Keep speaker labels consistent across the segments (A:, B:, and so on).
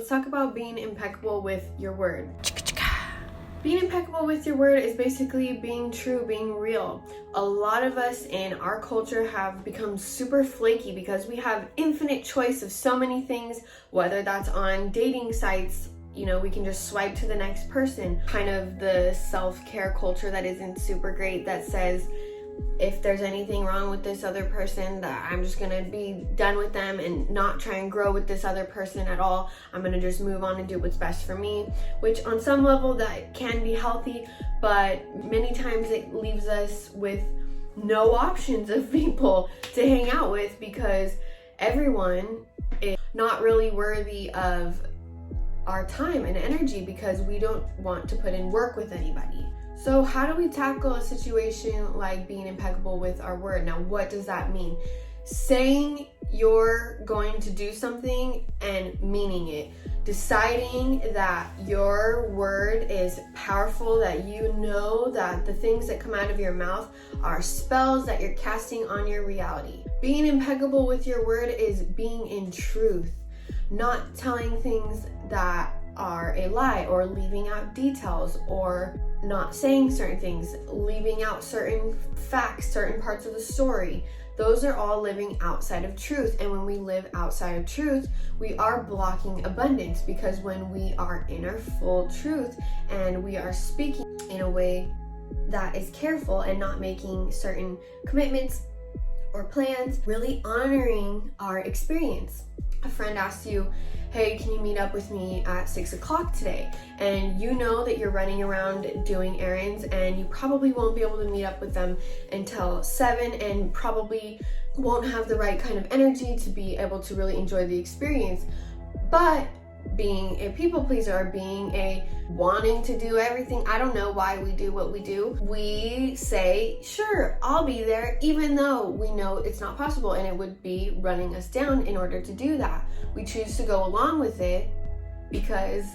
A: let's talk about being impeccable with your word. Being impeccable with your word is basically being true, being real. A lot of us in our culture have become super flaky because we have infinite choice of so many things, whether that's on dating sites, we can just swipe to the next person. Kind of the self-care culture that isn't super great, that says, if there's anything wrong with this other person, that I'm just gonna be done with them and not try and grow with this other person at all. I'm gonna just move on and do what's best for me, which on some level that can be healthy, but many times it leaves us with no options of people to hang out with because everyone is not really worthy of our time and energy because we don't want to put in work with anybody. So how do we tackle a situation like being impeccable with our word? Now, what does that mean? Saying you're going to do something and meaning it. Deciding that your word is powerful, that you know that the things that come out of your mouth are spells that you're casting on your reality. Being impeccable with your word is being in truth, not telling things that are a lie, or leaving out details, or not saying certain things, leaving out certain facts, certain parts of the story. Those are all living outside of truth. And when we live outside of truth, we are blocking abundance, because when we are in our full truth and we are speaking in a way that is careful and not making certain commitments or plans, really honoring our experience. A friend asks you, hey, can you meet up with me at 6 o'clock today? And you know that you're running around doing errands and you probably won't be able to meet up with them until 7 and probably won't have the right kind of energy to be able to really enjoy the experience. But being a people pleaser, being a wanting to do everything, I don't know why we do what we do. We say, sure, I'll be there, even though we know it's not possible and it would be running us down in order to do that. We choose to go along with it because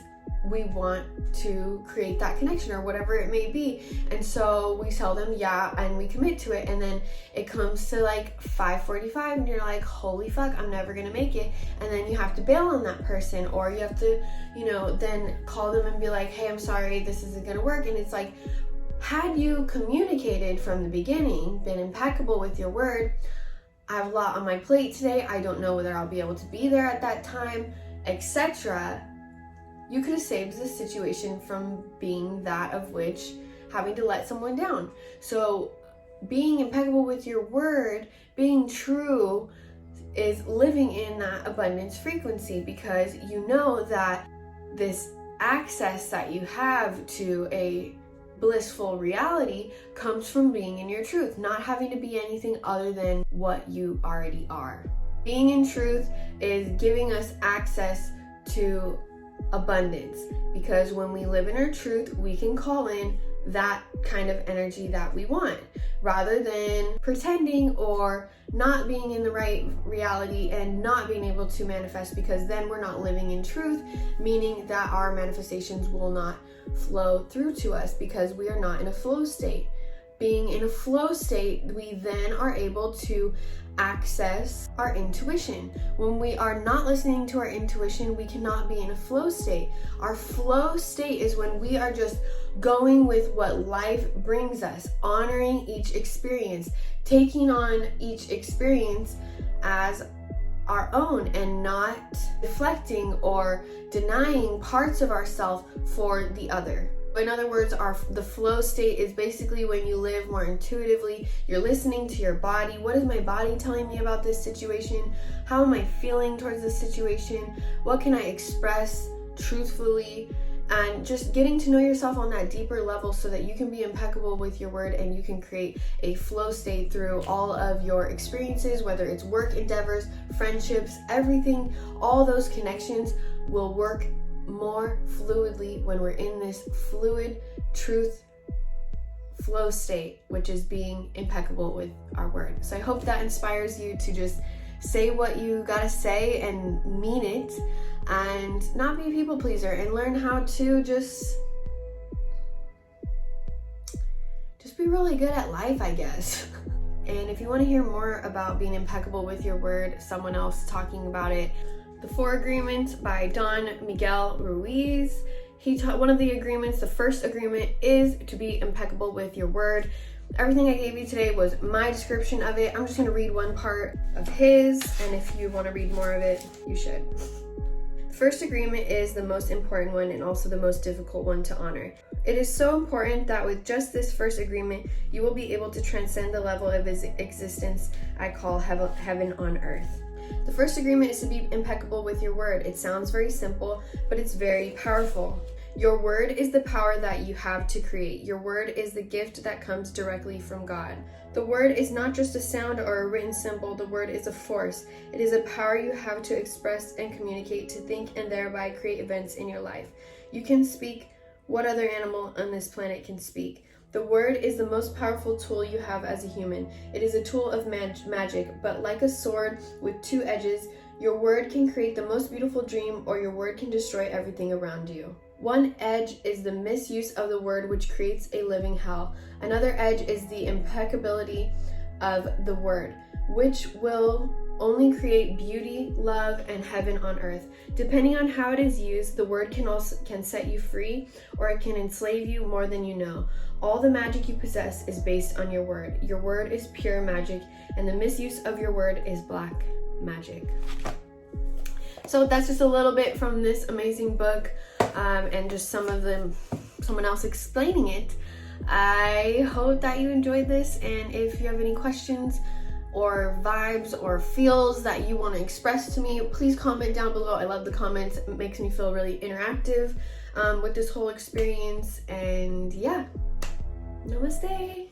A: we want to create that connection or whatever it may be. And so we tell them yeah, and we commit to it, and then it comes to like 5:45 and you're like, holy fuck, I'm never gonna make it. And then you have to bail on that person, or you have to, then call them and be like, hey, I'm sorry, this isn't gonna work. And it's like, had you communicated from the beginning, been impeccable with your word, I have a lot on my plate today, I don't know whether I'll be able to be there at that time, etc., you could have saved the situation from being that of which having to let someone down. So being impeccable with your word, being true, is living in that abundance frequency, because you know that this access that you have to a blissful reality comes from being in your truth, not having to be anything other than what you already are. Being in truth is giving us access to abundance, because when we live in our truth, we can call in that kind of energy that we want, rather than pretending or not being in the right reality and not being able to manifest, because then we're not living in truth, meaning that our manifestations will not flow through to us because we are not in a flow state. Being in a flow state, we then are able to access our intuition. When we are not listening to our intuition, we cannot be in a flow state. Our flow state is when we are just going with what life brings us, honoring each experience, taking on each experience as our own, and not deflecting or denying parts of ourselves for the other. In other words, the flow state is basically when you live more intuitively. You're listening to your body. What is my body telling me about this situation? How am I feeling towards this situation? What can I express truthfully? And just getting to know yourself on that deeper level so that you can be impeccable with your word and you can create a flow state through all of your experiences, whether it's work endeavors, friendships, everything. All those connections will work more fluidly when we're in this fluid truth flow state, which is being impeccable with our word. So I hope that inspires you to just say what you gotta say and mean it, and not be a people pleaser, and learn how to just be really good at life, I guess. And if you want to hear more about being impeccable with your word, someone else talking about it, The 4 Agreements by Don Miguel Ruiz. He taught one of the agreements. The first agreement is to be impeccable with your word. Everything I gave you today was my description of it. I'm just going to read one part of his, and if you want to read more of it, you should. The first agreement is the most important one and also the most difficult one to honor. It is so important that with just this first agreement, you will be able to transcend the level of his existence I call heaven on earth. The first agreement is to be impeccable with your word. It sounds very simple, but it's very powerful. Your word is the power that you have to create. Your word is the gift that comes directly from God. The word is not just a sound or a written symbol. The word is a force. It is a power you have to express and communicate, to think and thereby create events in your life. You can speak what other animal on this planet can speak. The word is the most powerful tool you have as a human. It is a tool of magic, but like a sword with 2 edges, your word can create the most beautiful dream, or your word can destroy everything around you. One edge is the misuse of the word, which creates a living hell. Another edge is the impeccability of the word, which will only create beauty, love, and heaven on earth. Depending on how it is used, the word can set you free, or it can enslave you more than you know. All the magic you possess is based on your word. Your word is pure magic, and the misuse of your word is black magic. So that's just a little bit from this amazing book, and just someone else explaining it. I hope that you enjoyed this, and if you have any questions or vibes or feels that you want to express to me, please comment down below. I love the comments. It makes me feel really interactive with this whole experience. And yeah, namaste.